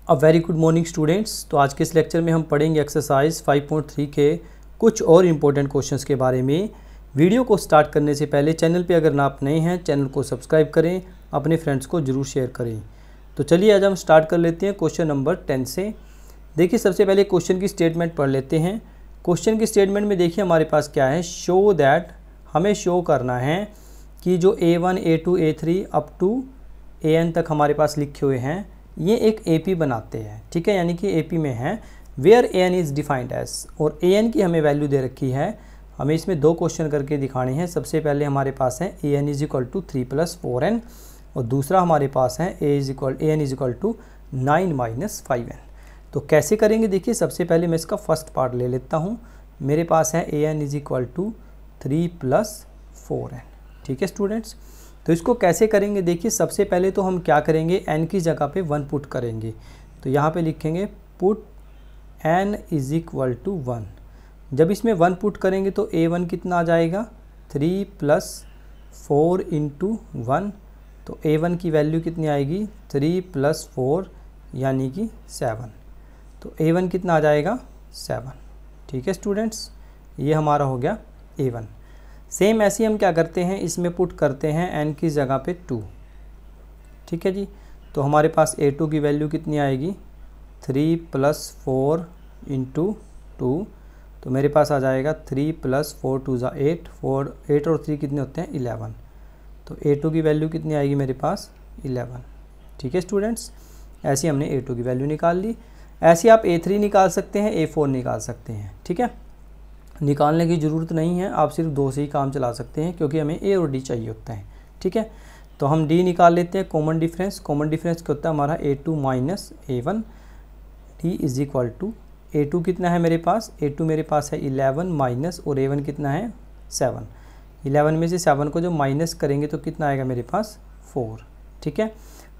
A very good morning students. तो आज के इस लेक्चर में हम पढ़ेंगे एक्सरसाइज 5.3 के कुछ और इम्पोर्टेंट क्वेश्चंस के बारे में। वीडियो को स्टार्ट करने से पहले चैनल पे अगर आप नए हैं चैनल को सब्सक्राइब करें, अपने फ्रेंड्स को ज़रूर शेयर करें। तो चलिए आज हम स्टार्ट कर लेते हैं क्वेश्चन नंबर 10 से। देखिए सबसे पहले क्वेश्चन की स्टेटमेंट पढ़ लेते हैं। क्वेश्चन की स्टेटमेंट में देखिए हमारे पास क्या है, शो दैट, हमें शो करना है कि जो A1 A2 A3 up to AN तक हमारे पास लिखे हुए हैं ये एक AP बनाते हैं, ठीक है, यानी कि AP में है where AN is defined as, और AN की हमें वैल्यू दे रखी है। हमें इसमें दो क्वेश्चन करके दिखाने हैं। सबसे पहले हमारे पास है AN is equal to 3 + 4n और दूसरा हमारे पास है AN is equal to 9 - 5n। तो कैसे करेंगे देखिए, सबसे पहले मैं इसका फर्स्ट पार्ट ले लेता हूँ। मेरे पास है AN is equal to 3 + 4n, ठीक है स्टूडेंट्स। तो इसको कैसे करेंगे देखिए, सबसे पहले तो हम क्या करेंगे, n की जगह पे 1 पुट करेंगे। तो यहाँ पे लिखेंगे put n is equal to 1। जब इसमें 1 पुट करेंगे तो A1 कितना आ जाएगा, 3 + 4 × 1। तो A1 की वैल्यू कितनी आएगी, 3 + 4 यानी कि 7। तो A1 कितना आ जाएगा, 7, ठीक है स्टूडेंट्स। ये हमारा हो गया A1। सेम ऐसे ही हम क्या करते हैं, इसमें पुट करते हैं n की जगह पे 2, ठीक है जी। तो हमारे पास A2 की वैल्यू कितनी आएगी, 3 + 4 × 2। तो मेरे पास आ जाएगा 3 + 4 = 8, 8 और 3 कितने होते हैं, 11। तो A2 की वैल्यू कितनी आएगी मेरे पास, 11, ठीक है स्टूडेंट्स। ऐसे हमने A2 की वैल्यू निकाल ली। ऐसे आप A3 निकाल सकते हैं, A4 निकाल सकते हैं, ठीक है। निकालने की ज़रूरत नहीं है, आप सिर्फ 2 से ही काम चला सकते हैं क्योंकि हमें A और D चाहिए होता है, ठीक है। तो हम D निकाल लेते हैं, कॉमन डिफरेंस। कॉमन डिफरेंस क्या होता है हमारा, A2 - A1, D is equal to A2 कितना है मेरे पास, A2 मेरे पास है 11 माइनस, और A1 कितना है 7। 11 में से 7 को जब माइनस करेंगे तो कितना आएगा मेरे पास, 4, ठीक है।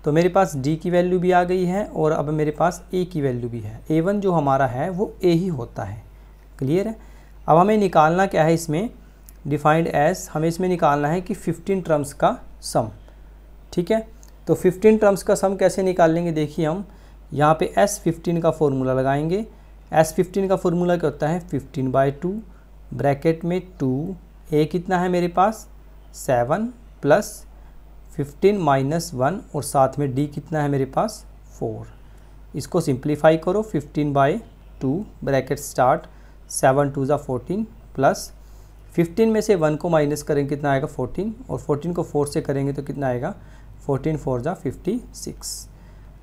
तो मेरे पास D की वैल्यू भी आ गई है और अब मेरे पास A की वैल्यू भी है। A1 जो हमारा है वो A ही होता है, क्लियर है। अब हमें निकालना क्या है इसमें, डिफाइंड एज, हमें इसमें निकालना है कि 15 टर्म्स का सम, ठीक है। तो 15 टर्म्स का सम कैसे निकालेंगे देखिए, हम यहाँ पे S15 का फॉर्मूला लगाएंगे। S15 का फॉर्मूला क्या होता है, 15/2 ब्रैकेट में 2, A कितना है मेरे पास 7 + 15 - 1 और साथ में D कितना है मेरे पास 4। इसको सिंप्लीफाई करो, 15/2 ब्रैकेट स्टार्ट, 7 × 2 = 14 प्लस 15 में से 1 को माइनस करेंगे कितना आएगा 14, और 14 को 4 से करेंगे तो कितना आएगा, 14 × 4 = 56।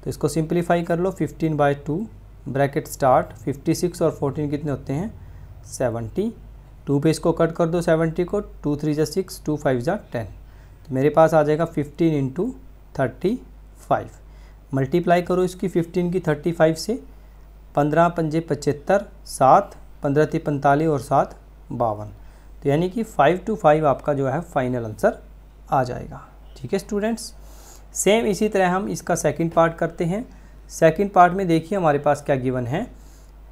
तो इसको सिंप्लीफाई कर लो, 15/2 ब्रैकेट स्टार्ट, 56 और 14 कितने होते हैं 70। 2 पे इसको कट कर दो 70 को, 2 × 3 = 6, 2 × 5 = 10। तो मेरे पास आ जाएगा 15 × 35। मल्टीप्लाई करो इसकी 15 की 35 से, 15 × 5 = 75, 7 15 × 3 = 45 और 7 52। तो यानी कि 5 to 5 आपका जो है फाइनल आंसर आ जाएगा, ठीक है स्टूडेंट्स। सेम इसी तरह हम इसका सेकंड पार्ट करते हैं। सेकंड पार्ट में देखिए हमारे पास क्या गिवन है,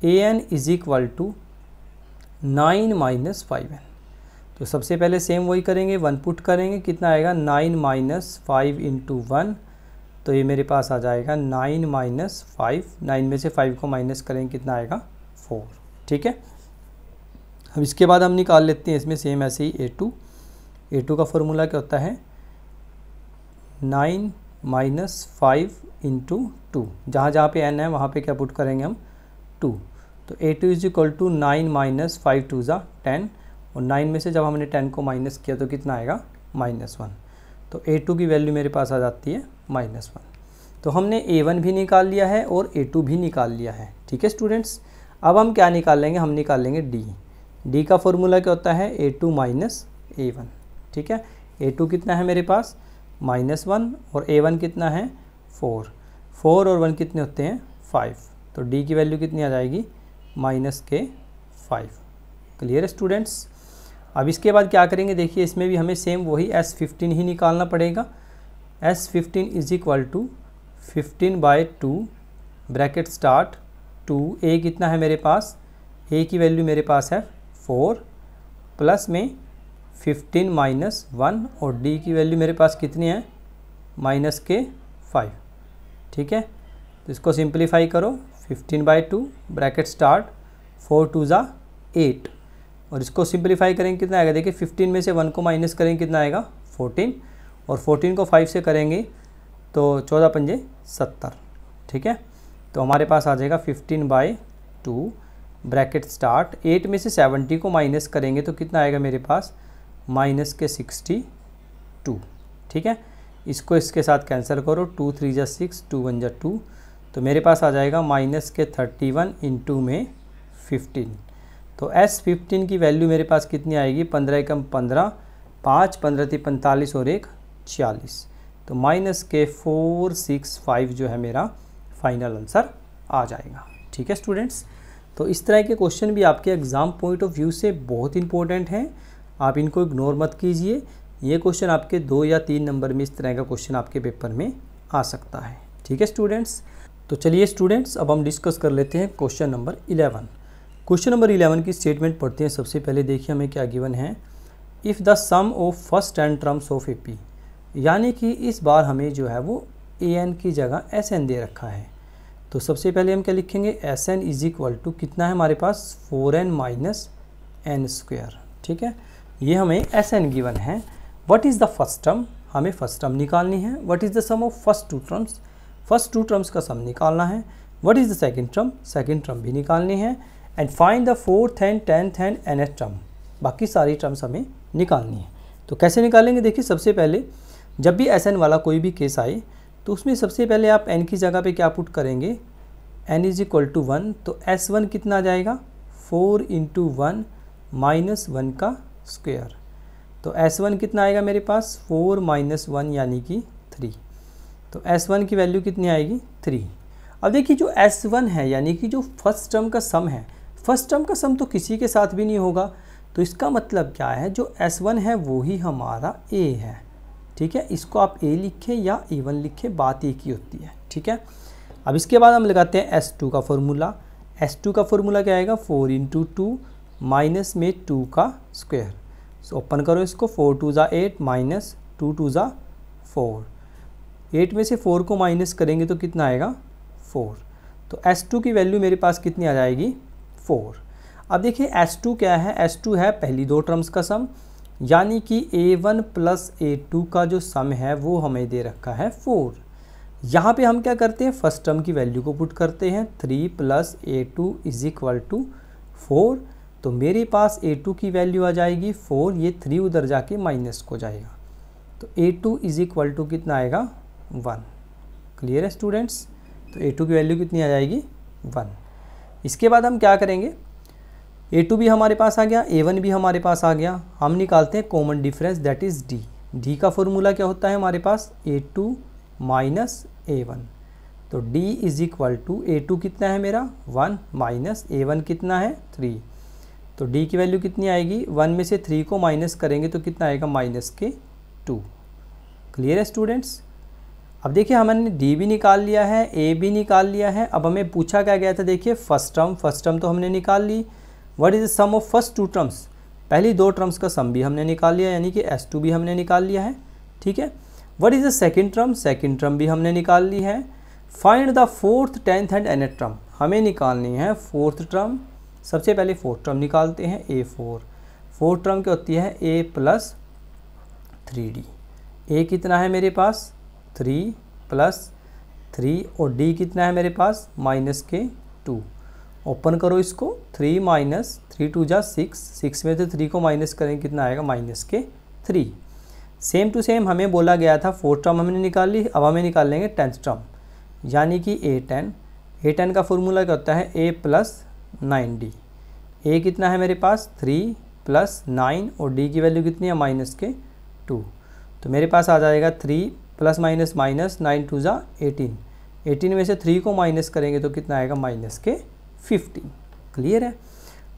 AN is equal to 9 - 5n। तो सबसे पहले सेम वही करेंगे, 1 पुट करेंगे, कितना आएगा 9 - 5 × 1। तो ये मेरे पास आ जाएगा 9 - 5, 9 में से 5 को माइनस करेंगे कितना आएगा 4, ठीक है। अब इसके बाद हम निकाल लेते हैं इसमें सेम ऐसे ही A2 का फॉर्मूला क्या होता है, 9 - 5 × 2। जहाँ जहाँ पे n है वहाँ पे क्या पुट करेंगे हम 2। तो A2 इज इक्वल टू 9 - 5 × 2 = 10, और 9 में से जब हमने 10 को माइनस किया तो कितना आएगा -1। तो A2 की वैल्यू मेरे पास आ जाती है -1। तो हमने A1 भी निकाल लिया है और A2 भी निकाल लिया है, ठीक है स्टूडेंट्स। अब हम क्या निकाल लेंगे, हम निकाल लेंगे D का फॉर्मूला क्या होता है, A2 - A1, ठीक है। A2 कितना है मेरे पास -1 और A1 कितना है 4 और 1 कितने होते हैं 5। तो D की वैल्यू कितनी आ जाएगी -5। क्लियर है स्टूडेंट्स। अब इसके बाद क्या करेंगे देखिए, इसमें भी हमें सेम वही S15 ही निकालना पड़ेगा। S15 is equal to 15/2 bracket start, 2 A कितना है मेरे पास, A की वैल्यू मेरे पास है 4 प्लस में 15 - 1 और D की वैल्यू मेरे पास कितनी है -5, ठीक है। तो इसको सिंप्लीफाई करो, 15/2 ब्रैकेट स्टार्ट, 4 2 ज़ा 8, और इसको सिंप्लीफाई करेंगे कितना आएगा, देखिए 15 में से 1 को माइनस करेंगे कितना आएगा 14, और 14 को 5 से करेंगे तो 14 पंजे 70, ठीक है। तो हमारे पास आ जाएगा 15/2 ब्रैकेट स्टार्ट, 8 में से 70 को माइनस करेंगे तो कितना आएगा मेरे पास माइनस के 62, ठीक है। इसको इसके साथ कैंसिल करो, 2 3 ज़ा 6, 2 1 ज़ा 2, तो मेरे पास आ जाएगा माइनस के 31 इंटू में 15। तो S15 की वैल्यू मेरे पास कितनी आएगी, 15 एकम 15, 5 15 × 45 और 1 40, तो माइनस के 465 जो है मेरा फाइनल आंसर आ जाएगा, ठीक है स्टूडेंट्स। तो इस तरह के क्वेश्चन भी आपके एग्ज़ाम पॉइंट ऑफ व्यू से बहुत इंपॉर्टेंट हैं, आप इनको इग्नोर मत कीजिए। ये क्वेश्चन आपके 2 या 3 नंबर में इस तरह का क्वेश्चन आपके पेपर में आ सकता है, ठीक है स्टूडेंट्स। तो चलिए स्टूडेंट्स अब हम डिस्कस कर लेते हैं क्वेश्चन नंबर 11। क्वेश्चन नंबर 11 की स्टेटमेंट पढ़ते हैं। सबसे पहले देखिए हमें क्या गिवन है, if the sum of first 10 terms of AP, यानी कि इस बार हमें जो है वो AN की जगह SN दे रखा है। तो सबसे पहले हम क्या लिखेंगे, SN इज इक्वल टू कितना है हमारे पास 4n - n², ठीक है। ये हमें SN गिवन है। What is the first term, हमें फर्स्ट टर्म निकालनी है। What is the sum of first 2 terms, first 2 terms का सम निकालना है। What is the second term, second term भी निकालनी है। And find the 4th and 10th and nth term, बाकी सारी टर्म्स हमें निकालनी है। तो कैसे निकालेंगे, देखिए सबसे पहले जब भी SN वाला कोई भी केस आए तो उसमें सबसे पहले आप n की जगह पे क्या पुट करेंगे, n इज इक्वल टू 1, तो S1 कितना आ जाएगा 4 × 1 - 1 का स्क्वायर, तो S1 कितना आएगा मेरे पास 4 - 1 यानी कि 3, तो S1 की वैल्यू कितनी आएगी 3। अब देखिए जो S1 है यानी कि जो फर्स्ट टर्म का सम है, फर्स्ट टर्म का सम तो किसी के साथ भी नहीं होगा, तो इसका मतलब क्या है, जो S1 है वो ही हमारा A है, ठीक है। इसको आप A लिखें या A1 लिखें, बात एक ही होती है, ठीक है। अब इसके बाद हम लगाते हैं S2 का फॉर्मूला। S2 का फॉर्मूला क्या आएगा 4 × 2 माइनस में 2 का स्क्वायर, सो ओपन करो इसको, 4 2 ज़ा 8 माइनस 2 2 ज़ा 4, 8 में से 4 को माइनस करेंगे तो कितना आएगा 4, तो S2 की वैल्यू मेरे पास कितनी आ जाएगी 4। अब देखिए S2 क्या है, S2 है पहली 2 टर्म्स का सम, यानी कि A1 + A2 का जो सम है वो हमें दे रखा है 4। यहाँ पे हम क्या करते हैं, फर्स्ट टर्म की वैल्यू को पुट करते हैं, 3 + A2 = 4, तो मेरे पास A2 की वैल्यू आ जाएगी 4, ये 3 उधर जाके माइनस को जाएगा, तो A2 = कितना आएगा 1। क्लियर है स्टूडेंट्स, तो A2 की वैल्यू कितनी आ जाएगी 1। इसके बाद हम क्या करेंगे, A2 भी हमारे पास आ गया, A1 भी हमारे पास आ गया, हम निकालते हैं common difference, that is D। D का फॉर्मूला क्या होता है हमारे पास A2 - A1, तो D = A2 कितना है मेरा 1 माइनस A1 कितना है 3, तो D की वैल्यू कितनी आएगी, 1 में से 3 को माइनस करेंगे तो कितना आएगा -2। क्लियर है स्टूडेंट्स। अब देखिए हमने D भी निकाल लिया है, A भी निकाल लिया है, अब हमें पूछा क्या गया था, देखिए फर्स्ट टर्म तो हमने निकाल ली। What is the sum of first 2 terms, पहली 2 टर्म्स का सम भी हमने निकाल लिया, यानी कि S2 भी हमने निकाल लिया है, ठीक है। What is the second term भी हमने निकाल ली है। Find the 4th 10th and nth term, हमें निकालनी है 4th टर्म। सबसे पहले 4th टर्म निकालते हैं, A4, 4th टर्म क्या होती है A + 3D, A कितना है मेरे पास 3 + 3 और D कितना है मेरे पास -2। ओपन करो इसको, 3 - 3 2 ज़ा 6, 6 में से 3 को माइनस करेंगे कितना आएगा -3। सेम टू सेम हमें बोला गया था 4th टर्म हमने निकाल ली, अब हमें निकाल लेंगे 10th टर्म, यानी कि A10। A10 का फॉर्मूला क्या होता है A + 9D, A कितना है मेरे पास 3 + 9 और D की वैल्यू कितनी है -2, तो मेरे पास आ जाएगा 3 + -9 2 ज़ा 18, 18 में से 3 को माइनस करेंगे तो कितना आएगा -15। क्लियर है।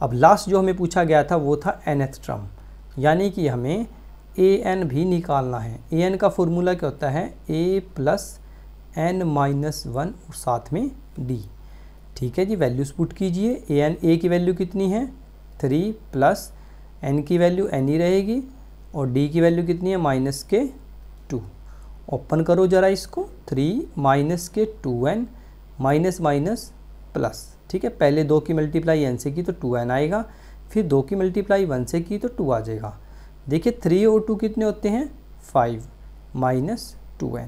अब लास्ट जो हमें पूछा गया था वो था nth टर्म, यानी कि हमें an भी निकालना है। an का फॉर्मूला क्या होता है A + n - 1 और साथ में D, ठीक है जी। वैल्यूज पुट कीजिए, A की वैल्यू कितनी है 3 + n की वैल्यू n ही रहेगी और D की वैल्यू कितनी है -2। ओपन करो ज़रा इसको, 3 - 2n माइनस माइनस प्लस, ठीक है। पहले 2 की मल्टीप्लाई n से की तो 2n आएगा, फिर 2 की मल्टीप्लाई 1 से की तो 2 आ जाएगा। देखिए 3 और 2 कितने होते हैं 5 माइनस 2n,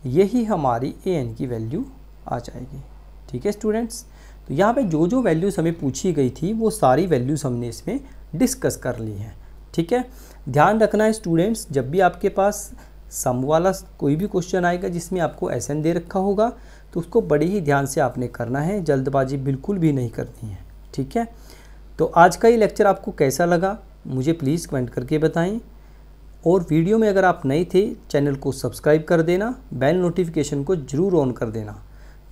यही हमारी an की वैल्यू आ जाएगी, ठीक है स्टूडेंट्स। तो यहाँ पे जो जो वैल्यूज़ हमें पूछी गई थी वो सारी वैल्यूज़ हमने इसमें डिस्कस कर ली हैं, ठीक है। ध्यान रखना है स्टूडेंट्स, जब भी आपके पास सम वाला कोई भी क्वेश्चन आएगा जिसमें आपको SN दे रखा होगा तो उसको बड़े ही ध्यान से आपने करना है, जल्दबाजी बिल्कुल भी नहीं करनी है, ठीक है। तो आज का ये लेक्चर आपको कैसा लगा मुझे प्लीज़ कमेंट करके बताएं, और वीडियो में अगर आप नए थे चैनल को सब्सक्राइब कर देना, बेल नोटिफिकेशन को ज़रूर ऑन कर देना।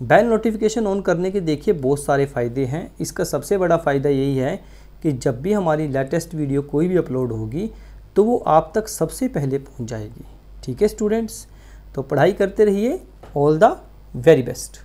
बेल नोटिफिकेशन ऑन करने के देखिए बहुत सारे फ़ायदे हैं। इसका सबसे बड़ा फ़ायदा यही है कि जब भी हमारी लेटेस्ट वीडियो कोई भी अपलोड होगी तो वो आप तक सबसे पहले पहुंच जाएगी, ठीक है स्टूडेंट्स। तो पढ़ाई करते रहिए, ऑल द वेरी बेस्ट।